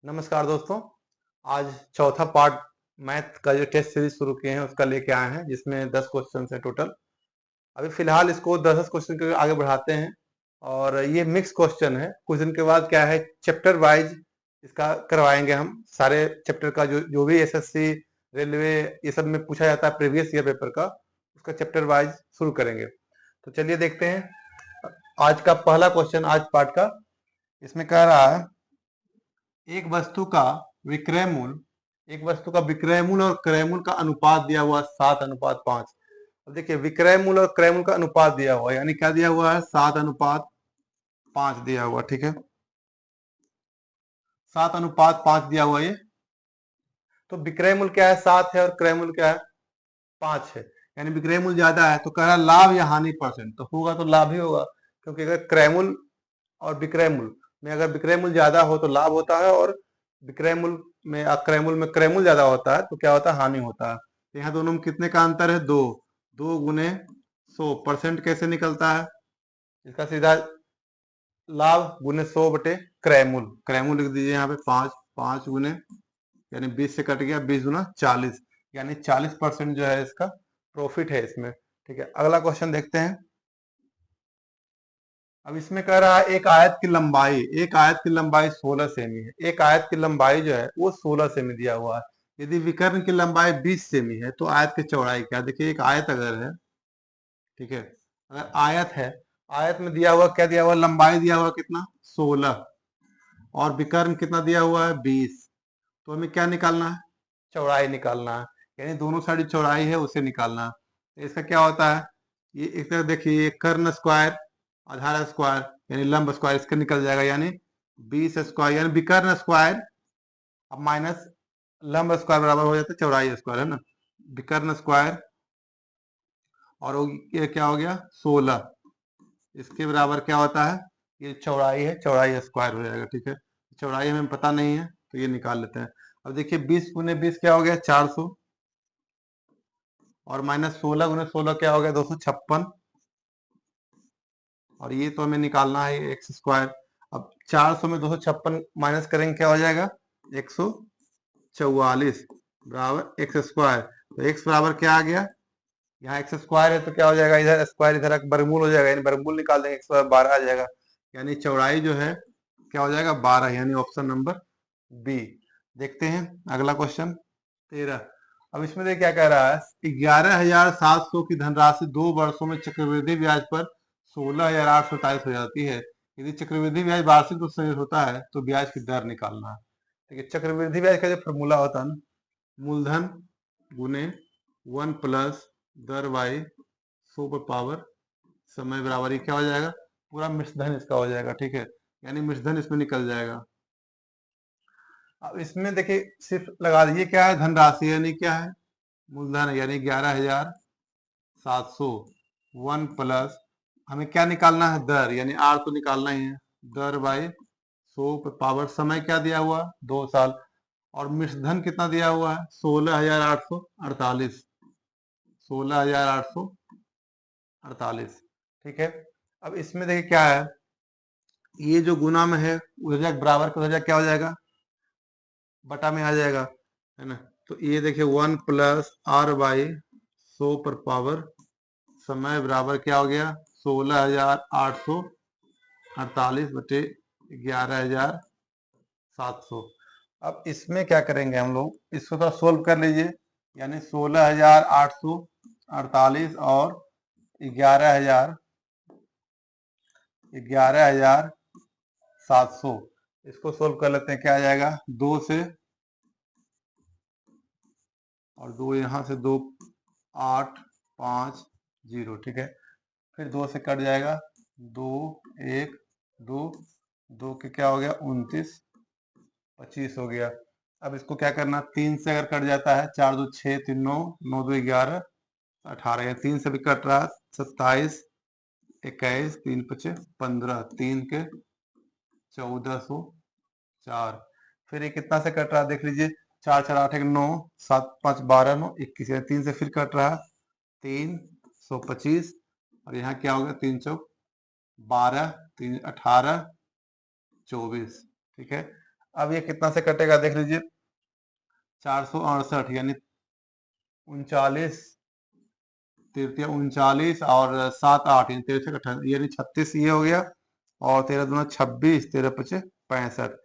नमस्कार दोस्तों। आज चौथा पार्ट मैथ का जो टेस्ट सीरीज शुरू किए हैं उसका लेके आए हैं, जिसमें 10 क्वेश्चन है टोटल। अभी फिलहाल इसको 10 क्वेश्चन के आगे बढ़ाते हैं और ये मिक्स क्वेश्चन है। कुछ दिन के बाद क्या है, चैप्टर वाइज इसका करवाएंगे हम। सारे चैप्टर का जो जो भी एसएससी, रेलवे, ये सब में पूछा जाता है प्रीवियस ईयर पेपर का, उसका चैप्टर वाइज शुरू करेंगे। तो चलिए देखते हैं आज का पहला क्वेश्चन, आज पार्ट का। इसमें कह रहा है एक वस्तु का विक्रय मूल्य, एक वस्तु का विक्रय मूल्य और क्रय मूल्य का अनुपात दिया हुआ 7:5। अब देखिए, विक्रय मूल्य और क्रय मूल्य का अनुपात दिया हुआ है, यानी क्या दिया हुआ है, 7:5 दिया हुआ। ठीक है, 7:5 दिया हुआ ये। तो विक्रय मूल्य क्या है, 7 है, और क्रय मूल्य क्या है, 5 है। यानी विक्रय मूल्य ज्यादा है, तो कह रहा है लाभ या हानि परसेंट, तो होगा तो लाभ ही होगा, क्योंकि अगर क्रय मूल्य और विक्रय मूल्य में, अगर विक्रय मूल्य ज्यादा हो तो लाभ होता है, और विक्रय मूल्य में क्रय मूल्य में क्रय मूल्य ज्यादा होता है तो क्या होता है, हानि होता है। तो यहाँ दोनों में कितने का अंतर है, 2। 2 गुने 100, परसेंट कैसे निकलता है, इसका सीधा लाभ गुने 100 बटे क्रय मूल्य। क्रय मूल्य लिख दीजिए यहाँ पे 5। 5 गुने, यानी 20 से कट गया, 20 गुना 40, यानी 40% जो है इसका प्रॉफिट है इसमें। ठीक है, अगला क्वेश्चन देखते हैं। अब इसमें कह रहा है एक आयत की लंबाई, एक आयत की लंबाई 16 सेमी है। एक आयत की लंबाई जो है वो 16 सेमी दिया हुआ है। यदि विकर्ण की लंबाई 20 सेमी है तो आयत की चौड़ाई क्या। देखिए, एक आयत अगर है, ठीक है, अगर आयत है, आयत में दिया हुआ क्या, दिया हुआ लंबाई दिया हुआ कितना, 16, और विकर्ण कितना दिया हुआ है, 20। तो हमें क्या निकालना है, चौड़ाई निकालना है, यानी दोनों साइड चौड़ाई है उसे निकालना है। तो इसका क्या होता है, ये एक तरह देखिए, ये कर्ण स्क्वायर, आधार स्क्वायर, यानी लंब स्क्वायर, इसका निकल जाएगा, यानी 20 स्क्वायर, यानी विकर्ण स्क्वायर अब माइनस लंब स्क्वायर बराबर हो जाता है चौड़ाई स्क्वायर, है ना। विकर्ण स्क्वायर और ये क्या हो गया, 16, इसके बराबर क्या होता है, ये चौड़ाई है, चौड़ाई स्क्वायर हो जाएगा। ठीक है, चौड़ाई हमें पता नहीं है तो ये निकाल लेते हैं। अब देखिए, 20 गुने 20 क्या हो गया, 400, और माइनस 16 गुने 16 क्या हो गया, 256, और ये तो हमें निकालना है एक्स स्क्वायर। अब 400 में 256 माइनस करेंगे, क्या हो जाएगा, 144 बराबर एक्स स्क्वायर। तो एक्स बराबर क्या आ गया, यहाँ एक्स स्क्वायर है तो क्या हो जाएगा, इधर स्क्वायर इधर वर्गमूल हो जाएगा, यानी वर्गमूल निकाल देंगे, एक्स बराबर 12 आ जाएगा। यानी चौड़ाई जो है क्या हो जाएगा, 12, यानी ऑप्शन नंबर बी। देखते हैं अगला क्वेश्चन 13। अब इसमें देखिए क्या कह रहा है, 11,700 की धनराशि 2 वर्षों में चक्रवृद्धि ब्याज पर 16,827 हो जाती है। यदि चक्रवृद्धि ब्याज वार्षिक रूप से होता है तो ब्याज की दर निकालना है। ठीक है, चक्रवृद्धि ब्याज का जो फॉर्मूला होता है ना, मूलधन गुने 1 प्लस दर बाई 100 पर पावर समय बराबर, ये क्या हो जाएगा, पूरा मिश्रधन इसका हो जाएगा। ठीक है, यानी मिश्रधन इसमें निकल जाएगा। अब इसमें देखिए सिर्फ लगा दीजिए, क्या है, धनराशि यानी क्या है, मूलधन, यानी 11,700, 1 प्लस, हमें क्या निकालना है, दर, यानी आर तो निकालना ही है, दर बाई 100 पर पावर समय क्या दिया हुआ, 2 साल, और मिश्रधन कितना दिया हुआ है, 16,848, 16,848। ठीक है, अब इसमें देखिए क्या है, ये जो गुना में है उधर जाके बराबर का उधर जाके क्या हो जाएगा, बटा में आ जाएगा, है ना। तो ये देखिए 1 प्लस आर बाई 100 पर पावर समय बराबर क्या हो गया, 16,848 बटे 11,700। अब इसमें क्या करेंगे हम लोग, इसको तो सोल्व कर लीजिए, यानी 16,848 और 11,700, इसको सोल्व कर लेते हैं, क्या आ जाएगा, 2 से, और 2 यहाँ से, 2 8 5 0। ठीक है, फिर 2 से कट जाएगा, 2 1 2, 2 के क्या हो गया, 29, 25 हो गया। अब इसको क्या करना, 3 से अगर कट जाता है, 4 2 6 3 9, 9 2 11 18, या 3 से भी कट रहा, 27 21 3 5 15, 3 के 1404। फिर ये कितना से कट रहा, देख लीजिए, 4 4 8 1 9, 7 5 12 9 21, 3 से फिर कट रहा 325, और यहाँ क्या होगा, 3 चौक 12, 3 18 24। ठीक है, अब ये कितना से कटेगा देख लीजिए, 468 यानी 39 तृतीय 39 और 7 8 यानी 63 यानी 36 ये हो गया, और 13 दूना 26, 13 पचे 65।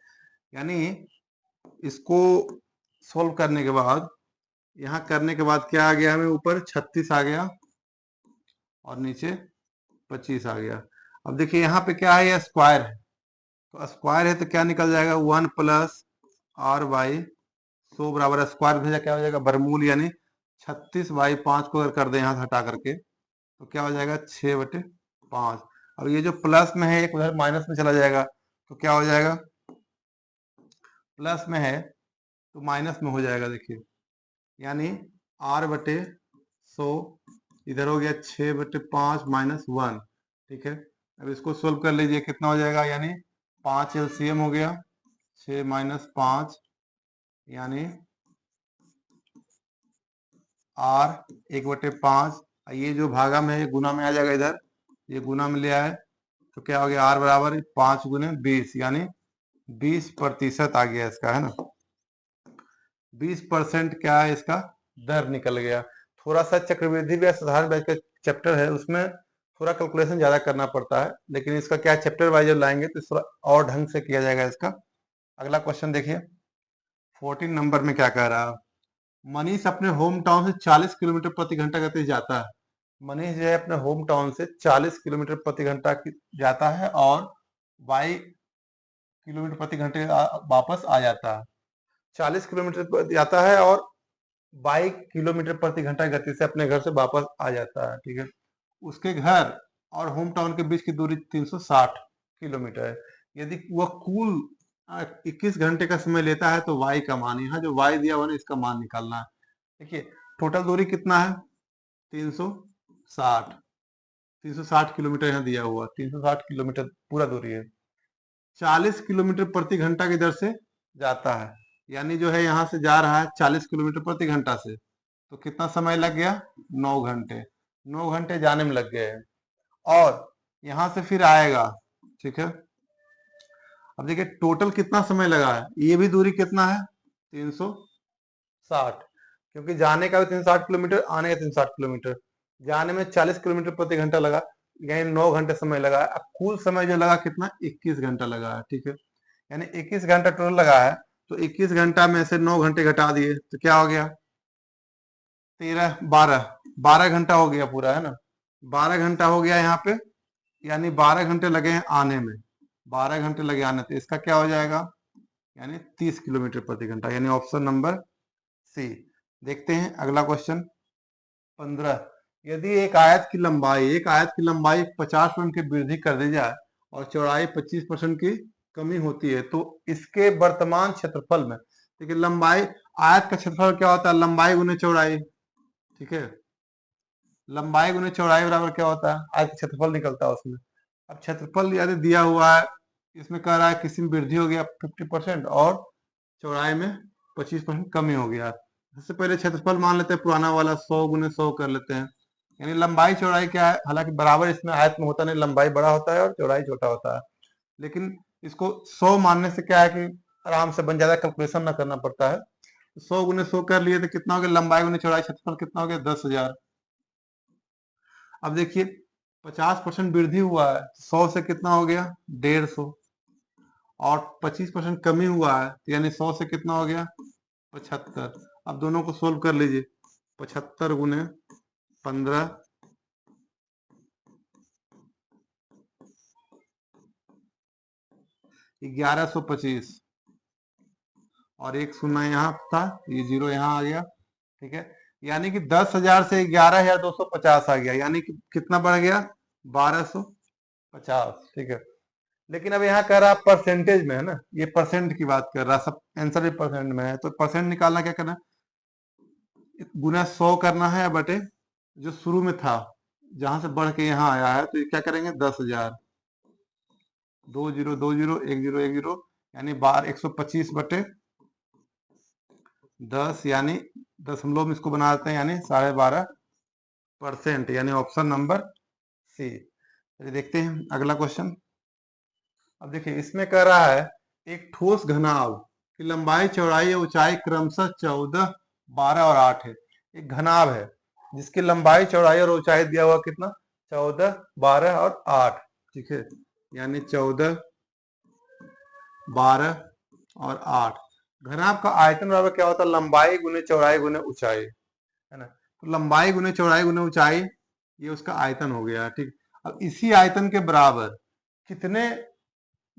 यानी इसको सोल्व करने के बाद, यहाँ करने के बाद क्या आ गया हमें, ऊपर 36 आ गया और नीचे 25 आ गया। अब देखिए यहाँ पे क्या है, ये स्क्वायर है, तो स्क्वायर है तो क्या निकल जाएगा, 1 प्लस आर बाई 100 बराबर स्क्वायर भेजा क्या हो जाएगा, वर्गमूल, यानी 36/5 को अगर कर दे यहाँ से हटा करके तो क्या हो जाएगा, 6/5। अब ये जो प्लस में है एक उधर माइनस में चला जाएगा, तो क्या हो जाएगा, प्लस में है तो माइनस में हो जाएगा। देखिए यानी r/100 इधर हो गया 6/5 माइनस 1। ठीक है, अब इसको सोल्व कर लीजिए, कितना हो जाएगा, यानी 5 LCM हो गया, 6 माइनस 5 यानी r 1/5। ये जो भागा में है ये गुना में आ जाएगा, इधर ये गुना में ले आए तो क्या हो गया, r बराबर 5 गुने 20 यानी 20% आ गया इसका, है ना, 20% क्या है इसका दर निकल गया। थोड़ा सा चक्रवृद्धि ब्याज साधारण ब्याज का चैप्टर है, उसमें थोड़ा कैलकुलेशन ज्यादा करना पड़ता है, लेकिन इसका क्या चैप्टर वाइज लाएंगे तो थोड़ा और ढंग से किया जाएगा इसका। अगला क्वेश्चन देखिए, 14 नंबर में क्या कह रहा है, मनीष अपने होम टाउन से 40 किलोमीटर प्रति घंटा गति से जाता है। मनीष जो है अपने होम टाउन से 40 किलोमीटर प्रति घंटा जाता है और 22 किलोमीटर प्रति घंटे वापस आ जाता है। 40 किलोमीटर जाता है और 22 किलोमीटर प्रति घंटा गति से अपने घर से वापस आ जाता है। ठीक है, उसके घर और होम टाउन के बीच की दूरी 360 किलोमीटर है। यदि वह कुल 21 घंटे का समय लेता है तो y का मान, यहाँ जो y दिया हुआ है इसका मान निकालना है। देखिए टोटल दूरी कितना है, 360 360 किलोमीटर यहाँ दिया हुआ, 360 किलोमीटर पूरा दूरी है। 40 किलोमीटर प्रति घंटा की दर से जाता है, यानी जो है यहाँ से जा रहा है 40 किलोमीटर प्रति घंटा से, तो कितना समय लग गया, 9 घंटे। 9 घंटे जाने में लग गए हैं और यहाँ से फिर आएगा। ठीक है, अब देखिए टोटल कितना समय लगा है, ये भी दूरी कितना है, 360, क्योंकि जाने का भी 360 किलोमीटर, आने का 360 किलोमीटर, जाने में 40 किलोमीटर प्रति घंटा लगा, यानी 9 घंटे समय लगा है। अब कुल समय जो लगा कितना, 21 घंटा लगा है। ठीक है, यानी 21 घंटा टोटल लगा है, तो 21 घंटा में से 9 घंटे घटा दिए तो क्या हो गया, 13 12 घंटा हो गया पूरा, है ना, 12 घंटा हो गया यहाँ पे, यानी 12 घंटे लगे हैं आने में, 12 घंटे लगे आने, तो इसका क्या हो जाएगा, यानी 30 किलोमीटर प्रति घंटा, यानी ऑप्शन नंबर सी। देखते हैं अगला क्वेश्चन 15, यदि एक आयत की लंबाई 50% की वृद्धि कर दी जाए और चौड़ाई 25% की कमी होती है तो इसके वर्तमान क्षेत्रफल में, देखिए लंबाई, आयत का क्षेत्रफल क्या होता है, लंबाई गुने चौड़ाई। ठीक है, लंबाई गुने चौड़ाई बराबर क्या होता है, आयत का क्षेत्रफल निकलता है उसमें। अब क्षेत्रफल यदि दिया हुआ है, इसमें कह रहा है किसी में वृद्धि हो गया 50% और चौड़ाई में 25% कमी हो गया। सबसे पहले क्षेत्रफल मान लेते हैं पुराना वाला, 100 गुने 100 कर लेते हैं, यानी लंबाई चौड़ाई क्या है, हालांकि बराबर इसमें आयत में होता नहीं, लंबाई बड़ा होता है और चौड़ाई छोटा होता है, लेकिन इसको 100 मानने से क्या है कि आराम से बन ज्यादा कैलकुलेशन ना करना पड़ता है। 100 गुने 100 कर लिए तो कितना हो गया, लंबाई गुने चौड़ाई, क्षेत्रफल कितना हो गया, 10,000। अब देखिए 50% वृद्धि हुआ है, 100 से कितना हो गया, 150, और 25% कमी हुआ है, तो यानी 100 से कितना हो गया, 75। अब दोनों को सोल्व कर लीजिए, 75 गुने 15 1125, और एक शून्य यहाँ था, ये 0 यहाँ आ गया। ठीक है, यानी कि 10,000 से 11,250 आ गया, यानी कि कितना बढ़ गया, 1250। ठीक है, लेकिन अब यहाँ कह रहा है परसेंटेज में, है ना, ये परसेंट की बात कर रहा है, सब आंसर भी परसेंट में है, तो परसेंट निकालना क्या करना, गुना 100 करना है, बटे जो शुरू में था जहां से बढ़ के यहाँ आया है, तो ये क्या करेंगे, 10,000, 20 20 10 10, यानी 125 बटे 10, यानी दशमलव में इसको बना देते हैं, यानी 12.5%, यानी ऑप्शन नंबर सी। चलिए देखते हैं अगला क्वेश्चन। अब देखिए इसमें कह रहा है एक ठोस घनाभ की लंबाई चौड़ाई या ऊंचाई क्रमशः 14, 12 और 8 है। एक घनाभ है जिसकी लंबाई चौड़ाई और ऊंचाई दिया हुआ कितना, 14, 12 और 8। ठीक है, यानी 14, 12 और 8। घनाभ का आयतन बराबर क्या होता है, लंबाई गुने चौड़ाई गुने ऊंचाई, है ना। तो लंबाई गुने चौड़ाई गुने ऊंचाई, ये उसका आयतन हो गया। ठीक, अब इसी आयतन के बराबर कितने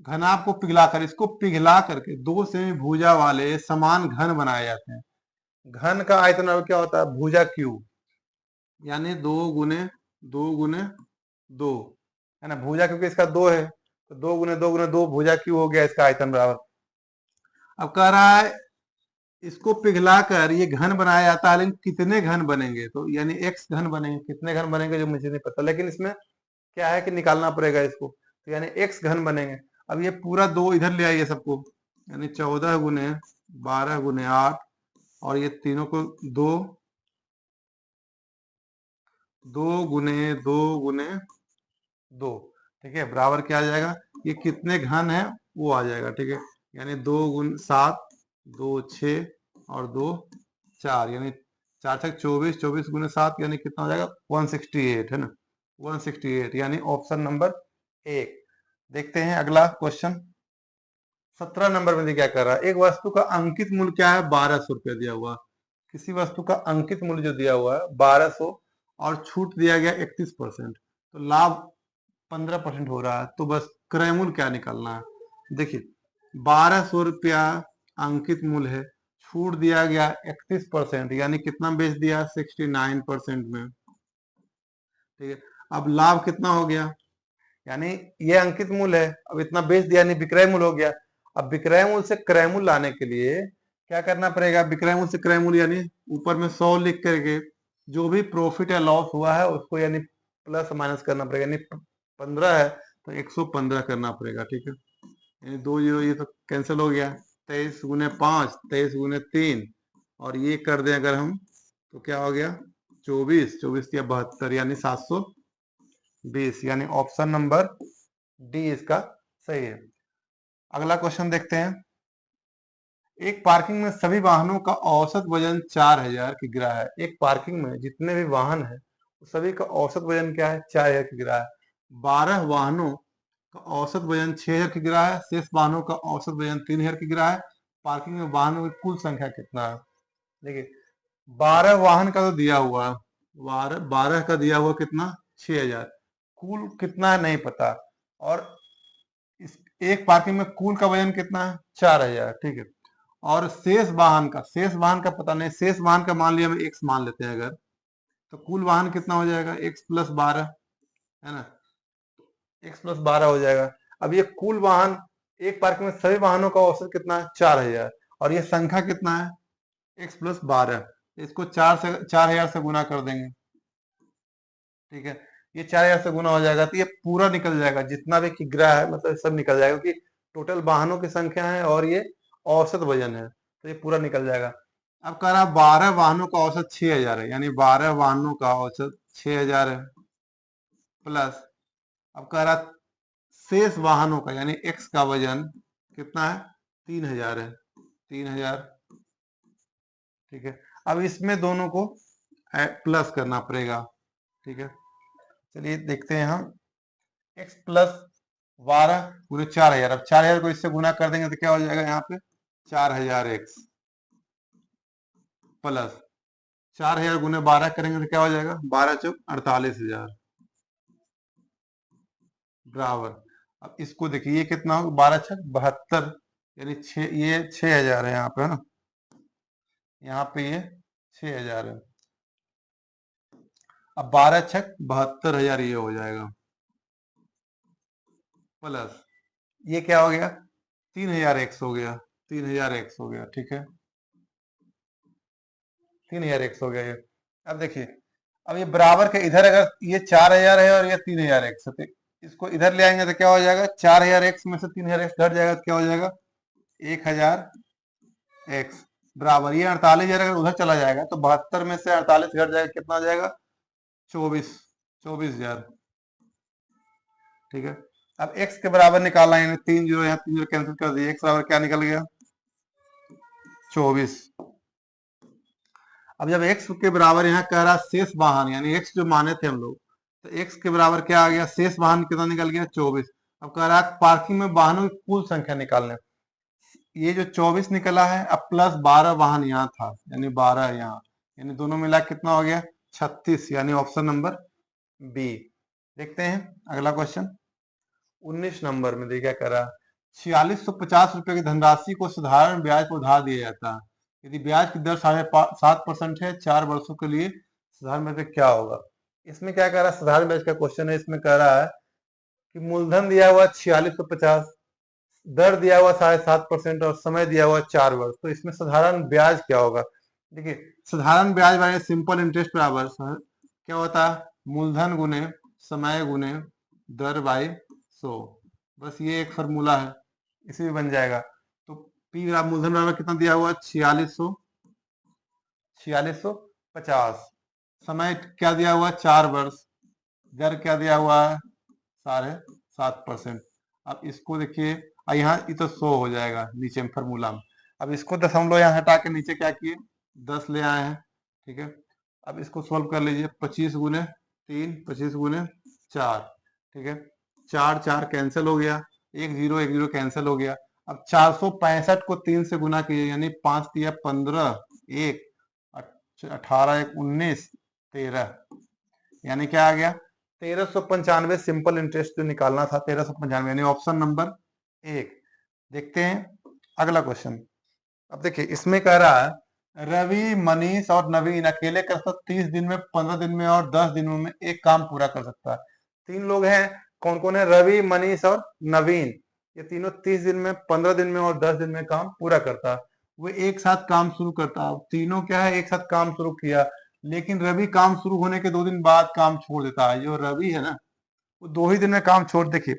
घनाभ को पिघलाकर, इसको पिघला करके दो सेमी भुजा वाले समान घन बनाए जाते हैं। घन का आयतन अब क्या होता है, भुजा क्यूब, यानी 2 गुने 2 है ना। भुजा क्योंकि इसका 2 है, तो 2 गुने 2 भुजा क्यूब हो गया इसका आयतन बराबर। अब कह रहा है इसको पिघला कर ये घन बनाया जाता है, लेकिन कितने घन बनेंगे, तो यानी x घन बनेंगे। कितने घन बनेंगे जो मुझे नहीं पता, लेकिन इसमें क्या है कि निकालना पड़ेगा इसको, तो यानी x घन बनेंगे। अब ये पूरा 2 इधर ले आइए सबको, यानी 14 गुने 12 गुने 8, और ये तीनों को 2, 2 गुने 2 ठीक है, बराबर क्या आ जाएगा, ये कितने घन है वो आ जाएगा। ठीक है, यानी 2 गुने 7, 2 6 और 2 4, यानी 4 6 24, 24 गुने 7 यानी कितना हो जाएगा, 168 है ना, 168, यानी ऑप्शन नंबर 1। देखते हैं अगला क्वेश्चन। 17 नंबर में क्या कर रहा है, एक वस्तु का अंकित मूल्य क्या है, 1200 रुपया दिया हुआ। किसी वस्तु का अंकित मूल्य जो दिया हुआ है 1200 और छूट दिया गया 31%, तो लाभ 15% हो रहा है। तो बस क्रय मूल्य क्या निकालना है। देखिए 1200 रुपया अंकित मूल्य है, छूट दिया गया 31%, यानी कितना बेच दिया, 69% में। ठीक है, अब लाभ कितना हो गया, यानी ये अंकित मूल्य है, अब इतना बेच दिया यानी विक्रय मूल्य हो गया। अब विक्रय मूल्य से क्रय मूल्य लाने के लिए क्या करना पड़ेगा, विक्रय मूल्य से क्रय मूल्य यानी ऊपर में 100 लिख करके जो भी प्रॉफिट या लॉस हुआ है उसको यानी प्लस माइनस करना पड़ेगा, यानी 15 है तो 115 करना पड़ेगा। ठीक है, यानी 2 जीरो ये तो कैंसिल हो गया, 23 गुने 5, 23 गुने 3, और ये कर दें अगर हम तो क्या हो गया, 24, 24 या 72, यानी 720, यानी ऑप्शन नंबर डी इसका सही है। अगला क्वेश्चन देखते हैं। एक पार्किंग में सभी वाहनों का औसत वजन 4000 किग्रा है। एक पार्किंग में जितने भी वाहन है सभी का औसत वजन क्या है, 4000 किग्रा है। 12 वाहनों का औसत वजन 6000 किग्रा है, शेष वाहनों का औसत वजन 3000 किग्रा है। पार्किंग में वाहनों की कुल संख्या कितना है। देखिए 12 वाहन का तो दिया हुआ है, 12 का दिया हुआ कितना, 6000, कुल कितना है नहीं पता, और इस एक पार्किंग में कुल का वजन कितना है, 4000। ठीक है, और शेष वाहन का पता नहीं, शेष वाहन का मान लिया हम x मान लेते हैं अगर, तो कुल वाहन कितना हो जाएगा, x प्लस 12 है ना, x प्लस 12 हो जाएगा। अब ये कुल वाहन, एक पार्किंग में सभी वाहनों का औसत कितना है, 4000, और ये संख्या कितना है, x प्लस 12, इसको 4000 से गुना कर देंगे। ठीक है, ये 4000 से गुना हो जाएगा तो ये पूरा निकल जाएगा, जितना भी किग्रा है मतलब सब निकल जाएगा, क्योंकि टोटल वाहनों की संख्या है और ये औसत वजन है, तो ये पूरा निकल जाएगा। अब कह रहा 12 वाहनों का औसत 6000 है, यानी 12 वाहनों का औसत 6000 है, प्लस अब कह रहा शेष वाहनों का यानी x का वजन कितना है, 3000 है, 3000। ठीक है, अब इसमें दोनों को प्लस करना पड़ेगा। ठीक है, चलिए देखते हैं हम, x प्लस 12 गुने 4000, अब 4000 को इससे गुना कर देंगे तो क्या हो जाएगा, यहाँ पे 4000x प्लस 4000 गुने 12 करेंगे तो क्या हो जाएगा, 12 चौक 48000 बराबर। अब इसको देखिए ये कितना होगा, 12 छक 72, यानी ये 6000 है यहाँ पे, है ना, यहाँ पे ये 6000 है। अब 12 छक 72000 ये हो जाएगा, प्लस ये क्या हो गया, 3000x हो गया, 3000x हो गया। ठीक है, 3000x हो गया ये। अब देखिए, अब ये बराबर के इधर अगर ये 4000 है और ये 3000x है, तो इसको इधर ले आएंगे तो क्या हो जाएगा, 4000x में से 3000x घट जाएगा तो क्या हो जाएगा, 1000x बराबर, ये 48000 अगर उधर चला जाएगा तो 72 में से 48 घट जाएगा, कितना आ जाएगा, 24 24000। ठीक है, अब x के बराबर निकालना है, यानी 3 जीरो, यहाँ 3 जीरो कैंसिल कर दिए, x बराबर क्या निकल गया 24। अब जब x के बराबर यहाँ कह रहा शेष वाहन, यानी x जो माने थे हम लोग, तो x के बराबर क्या आ गया, शेष वाहन कितना निकल गया 24। अब कह रहा है पार्किंग में वाहनों की कुल संख्या निकालने, ये जो 24 निकला है, अब प्लस 12 वाहन यहाँ था, यानी 12 यहाँ, यानी दोनों मिला कितना हो गया 36, यानी ऑप्शन नंबर बी। देखते हैं अगला क्वेश्चन 19 नंबर में। देखिए क्या करा, 4650 रुपए की धनराशि को साधारण ब्याज पर उधार दिया जाता है। यदि ब्याज की दर 7.5% है 4 वर्षों के लिए, साधारण ब्याज का क्या होगा। इसमें क्या कह रहा है, साधारण ब्याज का क्वेश्चन है। इसमें कह रहा है कि मूलधन दिया हुआ 4650, दर दिया हुआ 7.5% और समय दिया हुआ 4 वर्ष, तो इसमें साधारण ब्याज क्या होगा। देखिए साधारण ब्याज वाले सिंपल इंटरेस्ट बराबर क्या होता है, मूलधन गुने समय गुने दर बाई 100, बस ये एक फॉर्मूला है, इसी में बन जाएगा। तो पी मूलधन बराबर कितना दिया हुआ 4650, समय क्या दिया हुआ 4 वर्ष, दर क्या दिया हुआ है 7.5%। अब इसको देखिए, यहाँ ये तो 100 हो जाएगा नीचे में फॉर्मूला में। अब इसको दशमलव यहाँ हटा के नीचे क्या किए 10 ले आए हैं, ठीक है। अब इसको सोल्व कर लीजिए, 25 गुने 3, 25 गुने 4, ठीक है। 4 4 कैंसिल हो गया, 1 0 कैंसिल हो गया। अब 465 को 3 से गुना कीजिए, यानी 5 दिया 15, 1 18 1 19 13, यानी क्या आ गया 1395। सिंपल इंटरेस्ट जो निकालना था 1395, यानी ऑप्शन नंबर 1। देखते हैं अगला क्वेश्चन। अब देखिए इसमें कह रहा है रवि मनीष और नवीन अकेले कर सकते 30 दिन में, 15 दिन में और 10 दिनों में एक काम पूरा कर सकता है। 3 लोग हैं, कौन कौन है, रवि मनीष और नवीन। ये तीनों 30 दिन में, 15 दिन में और 10 दिन में काम पूरा करता है। वो एक साथ काम शुरू करता है, तीनों क्या है एक साथ काम शुरू किया, लेकिन रवि काम शुरू होने के 2 दिन बाद काम छोड़ देता है। जो रवि है ना, वो 2 ही दिन में काम छोड़, देखिए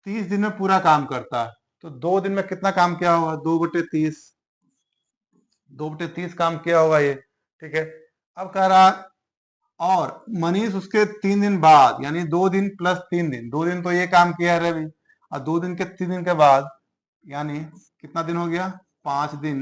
30 दिन में पूरा काम करता है, तो 2 दिन में कितना काम किया होगा 2/30, 2/30 काम किया होगा ये, ठीक है। अब कह रहा और मनीष उसके 3 दिन बाद, यानी 2 दिन प्लस 3 दिन, 2 दिन तो ये काम किया है रवि, और 2 दिन के 3 दिन के बाद, यानी कितना दिन हो गया 5 दिन।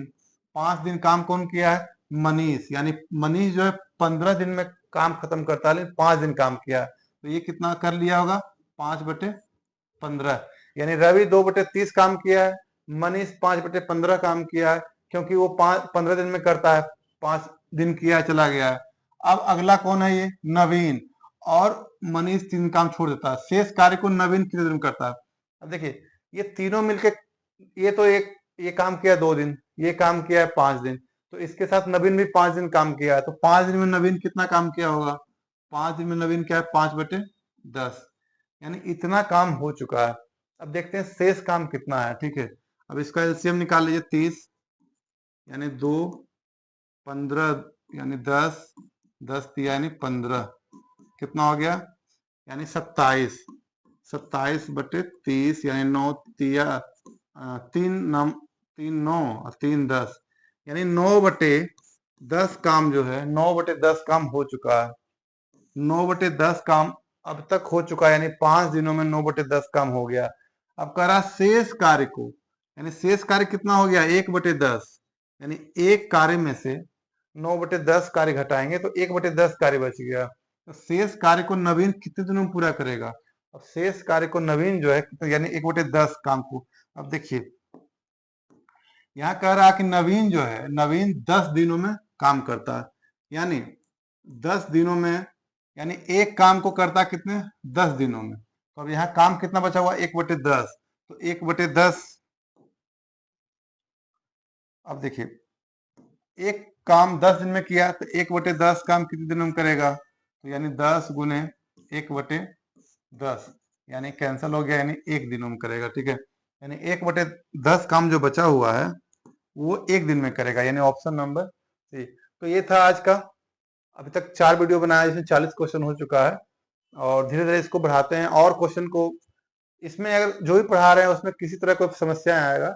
5 दिन काम कौन किया है मनीष, यानी मनीष जो है 15 दिन में काम खत्म करता है, लेकिन 5 दिन काम किया है, तो ये कितना कर लिया होगा 5/15, यानी रवि 2/30 काम किया है, मनीष 5/15 काम किया है, क्योंकि वो 15 दिन में करता है, 5 दिन किया चला गया है। अब अगला कौन है ये नवीन, और मनीष 3 काम छोड़ देता है, शेष कार्य को नवीन कितने दिन करता है। अब देखिए ये तीनों मिलके, ये तो ये काम किया 2 दिन, ये काम किया है 5 दिन, तो इसके साथ नवीन भी 5 दिन काम किया है, तो 5 दिन में नवीन कितना काम किया होगा, 5 दिन में नवीन क्या है 5/10, यानी इतना काम हो चुका है। अब देखते हैं शेष काम कितना है, ठीक है। अब इसका एलसीएम निकाल लीजिए 30, यानी 2 15, यानी 10 10 दिया यानी 15, कितना हो गया यानी 27, 27/30, यानी 9 तिया 3 9 और 3 10, यानी 9/10 काम जो है 9/10 काम हो चुका है। 9/10 काम अब तक हो चुका है, यानी 5 दिनों में 9/10 काम हो गया। अब कह रहा शेष कार्य को, यानी शेष कार्य कितना हो गया 1/10, यानी एक कार्य में से 9/10 कार्य घटाएंगे तो 1/10 कार्य बच गया। तो शेष कार्य को नवीन कितने दिनों में पूरा करेगा, अब शेष कार्य को नवीन जो है यानी 1/10 काम को, अब देखिए यहाँ कह रहा है कि नवीन जो है, नवीन 10 दिनों में काम करता है, यानी 10 दिनों में, यानी एक काम को करता है कितने 10 दिनों में। तो अब यहाँ काम कितना बचा हुआ 1/10, तो 1/10, अब देखिए एक काम 10 दिन में किया तो 1/10 काम कितने दिनों में करेगा, तो यानी 10 गुने 1/10, यानी कैंसिल हो गया, यानी 1 दिनों में करेगा, ठीक है। यानी 1/10 काम जो बचा हुआ है वो 1 दिन में करेगा, यानी ऑप्शन नंबर सी। तो ये था आज का, अभी तक 4 वीडियो बनाया, इसमें 40 क्वेश्चन हो चुका है, और धीरे धीरे इसको बढ़ाते हैं और क्वेश्चन को। इसमें अगर जो भी पढ़ा रहे हैं उसमें किसी तरह कोई समस्या आएगा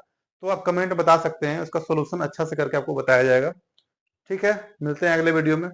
तो आप कमेंट बता सकते हैं, उसका सोल्यूशन अच्छा से करके आपको बताया जाएगा। ठीक है, मिलते हैं अगले वीडियो में।